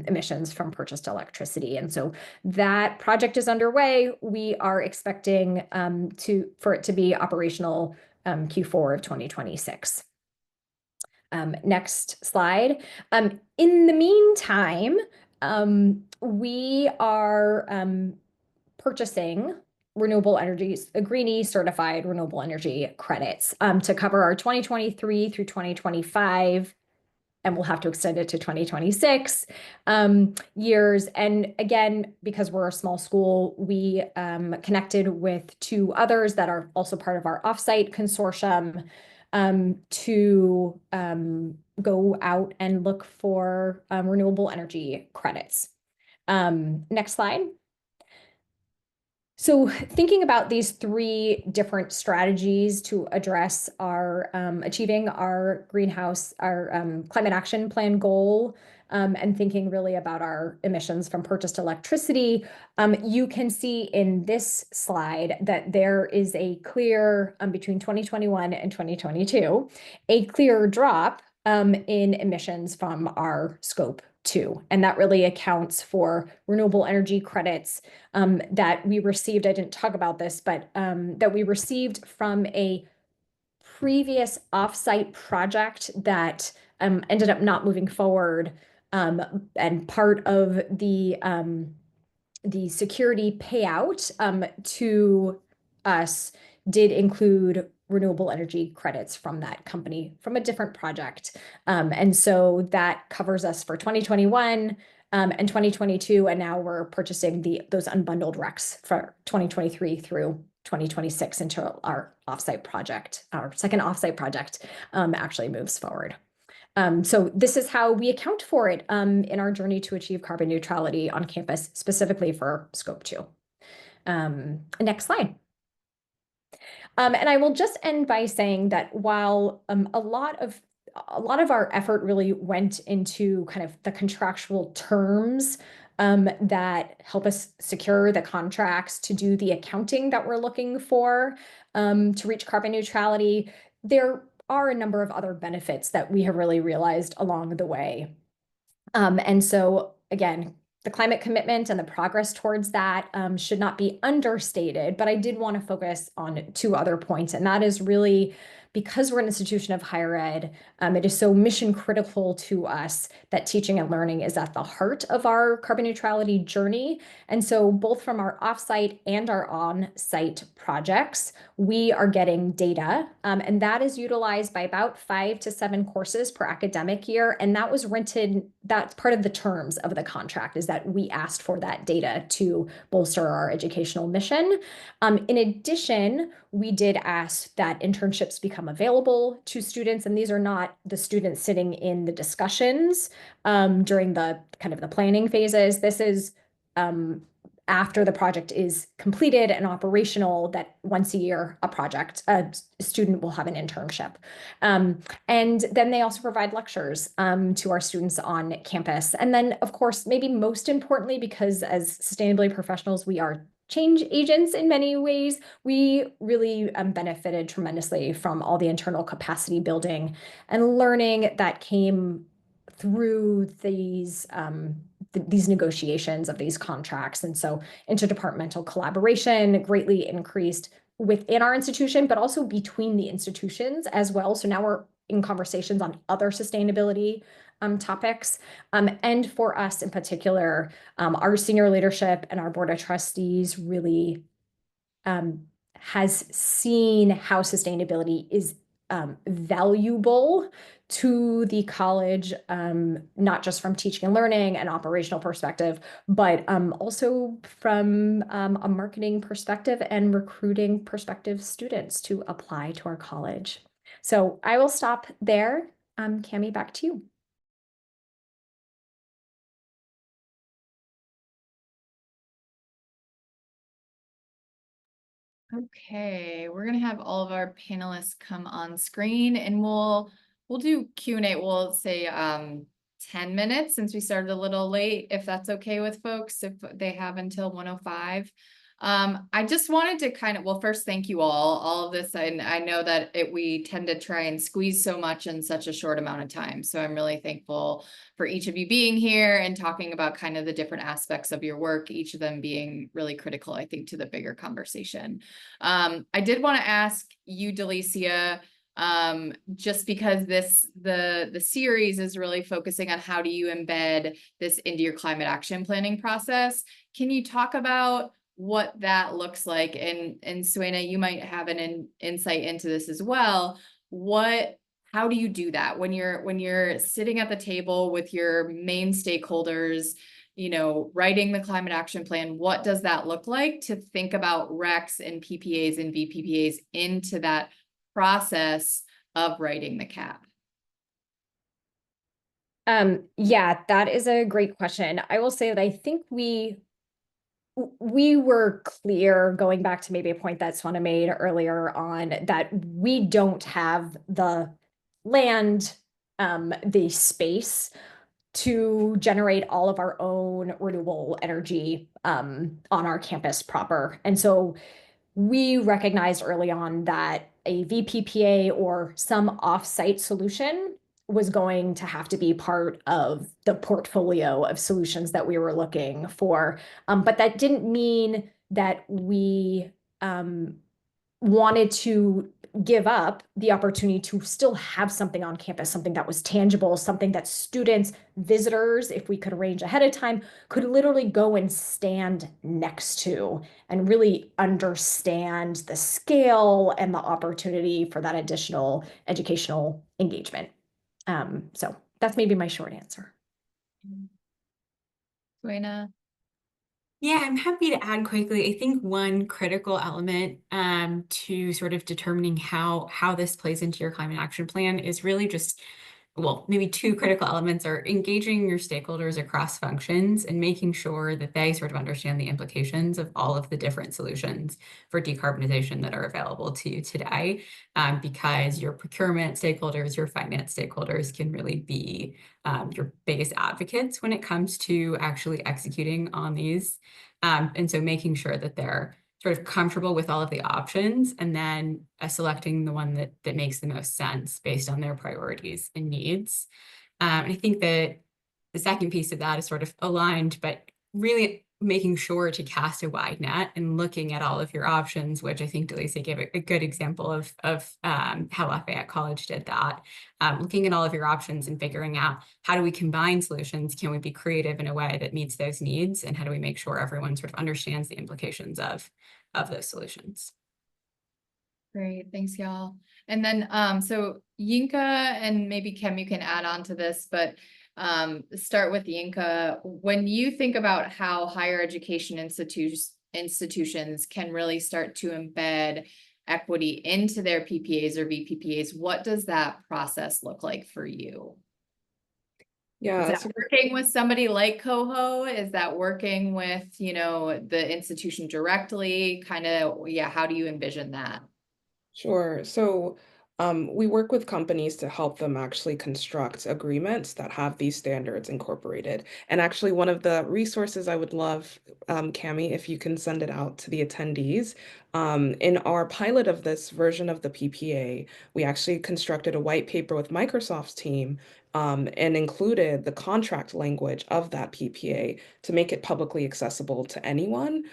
emissions from purchased electricity, and so that project is underway. We are expecting for it to be operational Q4 of 2026. Next slide. In the meantime, we are purchasing renewable energy, Greenie certified renewable energy credits to cover our 2023 through 2025, and we'll have to extend it to 2026 years. And again, because we're a small school, we connected with 2 others that are also part of our offsite consortium to go out and look for renewable energy credits. Next slide. So thinking about these 3 different strategies to address our achieving our climate action plan goal, and thinking really about our emissions from purchased electricity, you can see in this slide that there is a clear, between 2021 and 2022, a clear drop in emissions from our scope 2. And that really accounts for renewable energy credits that we received. I didn't talk about this, but that we received from a previous offsite project that ended up not moving forward. And part of the security payout to us did include renewable energy credits from that company from a different project. And so that covers us for 2021 and 2022. And now we're purchasing those unbundled RECs for 2023 through 2026 until our offsite project, our second offsite project, actually moves forward. So this is how we account for it in our journey to achieve carbon neutrality on campus, specifically for scope 2. Next slide. And I will just end by saying that while a lot of our effort really went into kind of the contractual terms that help us secure the contracts to do the accounting that we're looking for to reach carbon neutrality, there are a number of other benefits that we have really realized along the way. And so again, the climate commitment and the progress towards that should not be understated, but I did want to focus on 2 other points, and that is really because we're an institution of higher ed, it is so mission critical to us that teaching and learning is at the heart of our carbon neutrality journey. And so both from our offsite and our on-site projects, we are getting data, and that is utilized by about 5 to 7 courses per academic year. And that was rented, that's part of the terms of the contract, is that we asked for that data to bolster our educational mission. In addition, we did ask that internships become available to students, and these are not the students sitting in the discussions during the kind of the planning phases. This is after the project is completed and operational, that once a year a student will have an internship. And then they also provide lectures to our students on campus. And then, of course, maybe most importantly, because as sustainability professionals, we are change agents in many ways, we really benefited tremendously from all the internal capacity building and learning that came through these negotiations of these contracts. And so interdepartmental collaboration greatly increased within our institution, but also between the institutions as well. So now we're in conversations on other sustainability topics. And for us in particular, our senior leadership and our board of trustees really has seen how sustainability is valuable to the college, not just from teaching and learning and operational perspective, but also from a marketing perspective and recruiting prospective students to apply to our college. So I will stop there. Cami, back to you. Okay, we're gonna have all of our panelists come on screen, and we'll do Q&A. We'll say 10 minutes since we started a little late, if that's okay with folks, if they have until 1:05. I just wanted to kind of, well, first, thank you all of this. I know that we tend to try and squeeze so much in such a short amount of time. So I'm really thankful for each of you being here and talking about kind of the different aspects of your work, each of them being really critical, I think, to the bigger conversation. I did want to ask you, Delicia, just because the series is really focusing on how do you embed this into your climate action planning process. Can you talk about what that looks like? And Svena, you might have an insight into this as well. How do you do that when you're sitting at the table with your main stakeholders, writing the climate action plan? What does that look like to think about RECs and PPAs and VPPAs into that process of writing the CAP? Yeah, that is a great question. I will say that I think we were clear, going back to maybe a point that Svena made earlier on, that we don't have the land, the space to generate all of our own renewable energy on our campus proper. And so we recognized early on that a VPPA or some off-site solution was going to have to be part of the portfolio of solutions that we were looking for. But that didn't mean that we wanted to give up the opportunity to still have something on campus, something that was tangible, something that students, visitors, if we could arrange ahead of time, could literally go and stand next to and really understand the scale and the opportunity for that additional educational engagement. So that's maybe my short answer. Svena? Yeah, I'm happy to add quickly. I think one critical element to sort of determining how this plays into your climate action plan is really just, well, maybe two critical elements are engaging your stakeholders across functions and making sure that they sort of understand the implications of all of the different solutions for decarbonization that are available to you today, because your procurement stakeholders, your finance stakeholders can really be your biggest advocates when it comes to actually executing on these. And so making sure that they're sort of comfortable with all of the options and then selecting the one that makes the most sense based on their priorities and needs. And I think that the second piece of that is sort of aligned, but really making sure to cast a wide net and looking at all of your options, which I think Delicia gave a good example of how Lafayette College did that. Looking at all of your options and figuring out, how do we combine solutions? Can we be creative in a way that meets those needs? And how do we make sure everyone sort of understands the implications of those solutions? Great, thanks y'all. And then, so Yinka and maybe Kim, you can add on to this, but start with Yinka. When you think about how higher education institutions can really start to embed equity into their PPAs or VPPAs, what does that process look like for you? Yeah, Is that working with somebody like Coho? Is that working with, the institution directly? Kind of, yeah, how do you envision that? sure. So we work with companies to help them actually construct agreements that have these standards incorporated. And actually, one of the resources I would love, Cami, if you can send it out to the attendees, in our pilot of this version of the PPA, we actually constructed a white paper with Microsoft's team and included the contract language of that PPA to make it publicly accessible to anyone.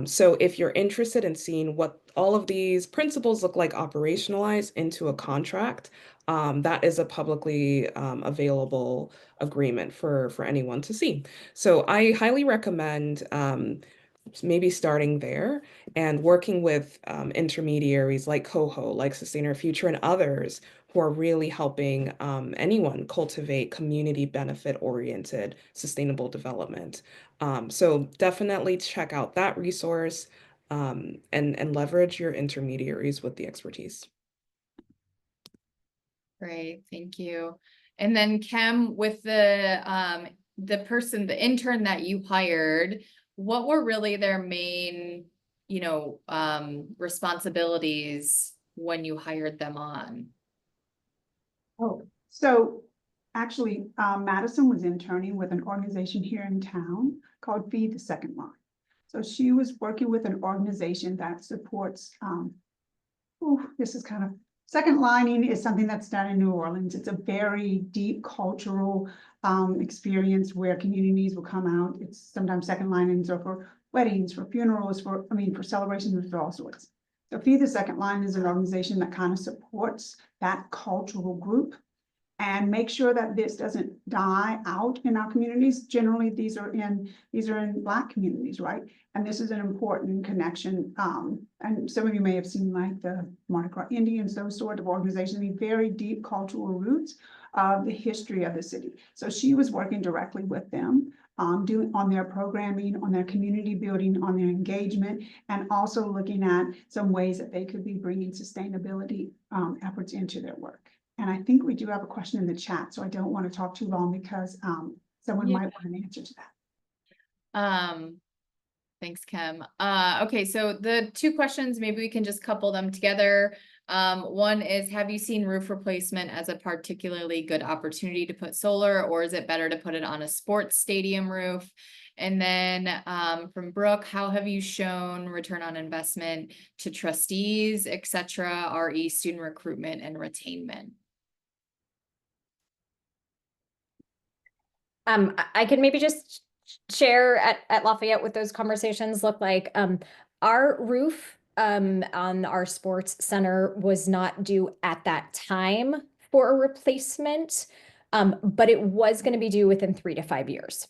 So if you're interested in seeing what all of these principles look like operationalized into a contract, that is a publicly available agreement for anyone to see. So I highly recommend maybe starting there and working with intermediaries like Coho, like Sustain Our Future, and others who are really helping anyone cultivate community benefit oriented sustainable development. So definitely check out that resource and leverage your intermediaries with the expertise. Great, thank you. And then Kim, with the intern that you hired, what were really their main, responsibilities when you hired them on? Oh, so actually, Madison was interning with an organization here in town called Feed the Second Line. So she was working with an organization that supports, this is kind of, second lining is something that's done in New Orleans. It's a very deep cultural experience where communities will come out. It's sometimes second linings or for weddings, for funerals, for celebrations, for all sorts. So Feed the Second Line is an organization that kind of supports that cultural group and make sure that this doesn't die out in our communities. Generally, these are in Black communities, right? And this is an important connection. And some of you may have seen like the Mardi Gras Indians, those sort of organizations, the very deep cultural roots of the history of the city. So she was working directly with them, doing on their programming, on their community building, on their engagement, and also looking at some ways that they could be bringing sustainability efforts into their work. And I think we do have a question in the chat, so I don't want to talk too long because someone might want an answer to that. Thanks, Kim. Okay, so the two questions, maybe we can just couple them together. One is, have you seen roof replacement as a particularly good opportunity to put solar, or is it better to put it on a sports stadium roof? And then from Brooke, how have you shown return on investment to trustees, et cetera, RE student recruitment and retainment? I could maybe just share at Lafayette what those conversations look like. Our roof on our sports center was not due at that time for a replacement, but it was going to be due within 3 to 5 years.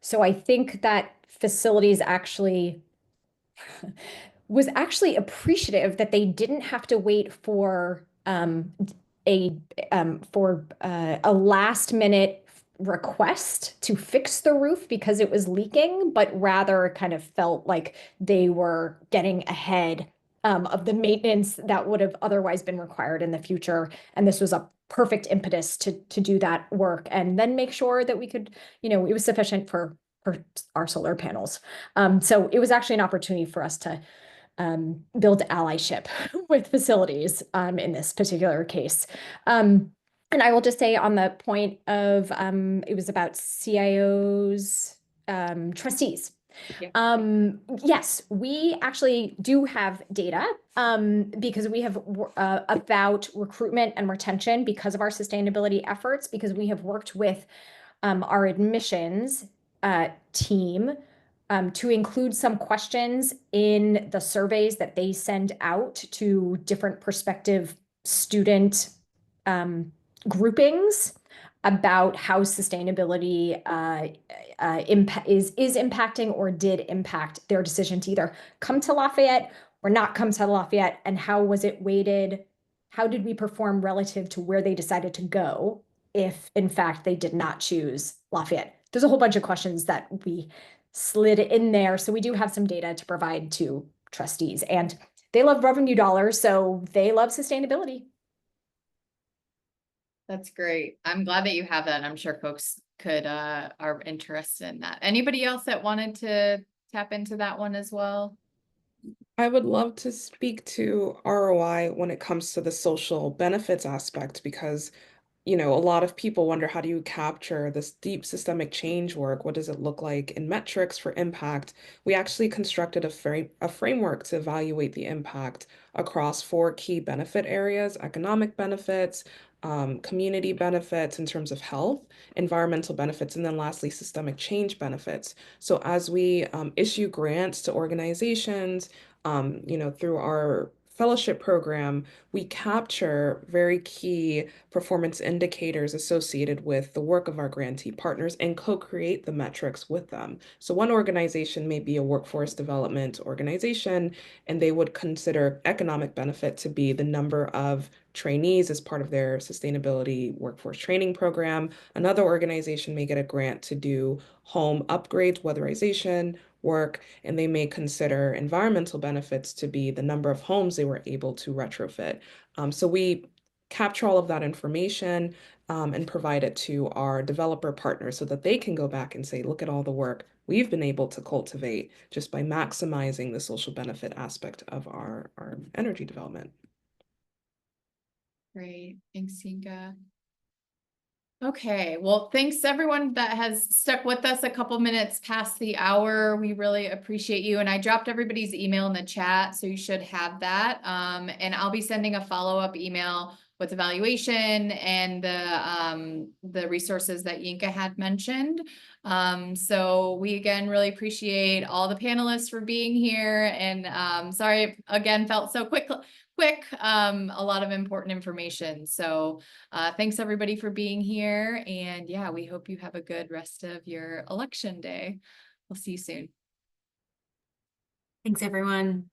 So I think that facilities was actually appreciative that they didn't have to wait for a last minute request to fix the roof because it was leaking, but rather kind of felt like they were getting ahead of the maintenance that would have otherwise been required in the future. And this was a perfect impetus to do that work and then make sure that we could, it was sufficient for our solar panels. So it was actually an opportunity for us to build allyship with facilities in this particular case. And I will just say on the point of, it was about CIOs, trustees. Yeah. Yes, we actually do have data because we have about recruitment and retention because of our sustainability efforts, because we have worked with our admissions team to include some questions in the surveys that they send out to different prospective student groupings about how sustainability is impacting or did impact their decision to either come to Lafayette or not come to Lafayette, and how was it weighted? How did we perform relative to where they decided to go if, in fact, they did not choose Lafayette? There's a whole bunch of questions that we slid in there. So we do have some data to provide to trustees, and they love revenue dollars, so they love sustainability. That's great. I'm glad that you have that. I'm sure folks are interested in that. Anybody else that wanted to tap into that one as well? I would love to speak to ROI when it comes to the social benefits aspect, because a lot of people wonder, how do you capture this deep systemic change work? What does it look like in metrics for impact? We actually constructed a framework to evaluate the impact across 4 key benefit areas: economic benefits, community benefits in terms of health, environmental benefits, and then lastly, systemic change benefits. So as we issue grants to organizations, through our fellowship program, we capture very key performance indicators associated with the work of our grantee partners and co-create the metrics with them. So one organization may be a workforce development organization, and they would consider economic benefit to be the number of trainees as part of their sustainability workforce training program. Another organization may get a grant to do home upgrades, weatherization work, and they may consider environmental benefits to be the number of homes they were able to retrofit. So we capture all of that information and provide it to our developer partners so that they can go back and say, look at all the work we've been able to cultivate just by maximizing the social benefit aspect of our energy development. Great. Thanks, Inga. Okay, well, thanks everyone that has stuck with us a couple minutes past the hour. We really appreciate you. And I dropped everybody's email in the chat, so you should have that. And I'll be sending a follow-up email with evaluation and the resources that Yinka had mentioned. So we again really appreciate all the panelists for being here, and sorry it, again felt so quick, a lot of important information. So thanks everybody for being here, and yeah, we hope you have a good rest of your election day. We'll see you soon. Thanks, everyone.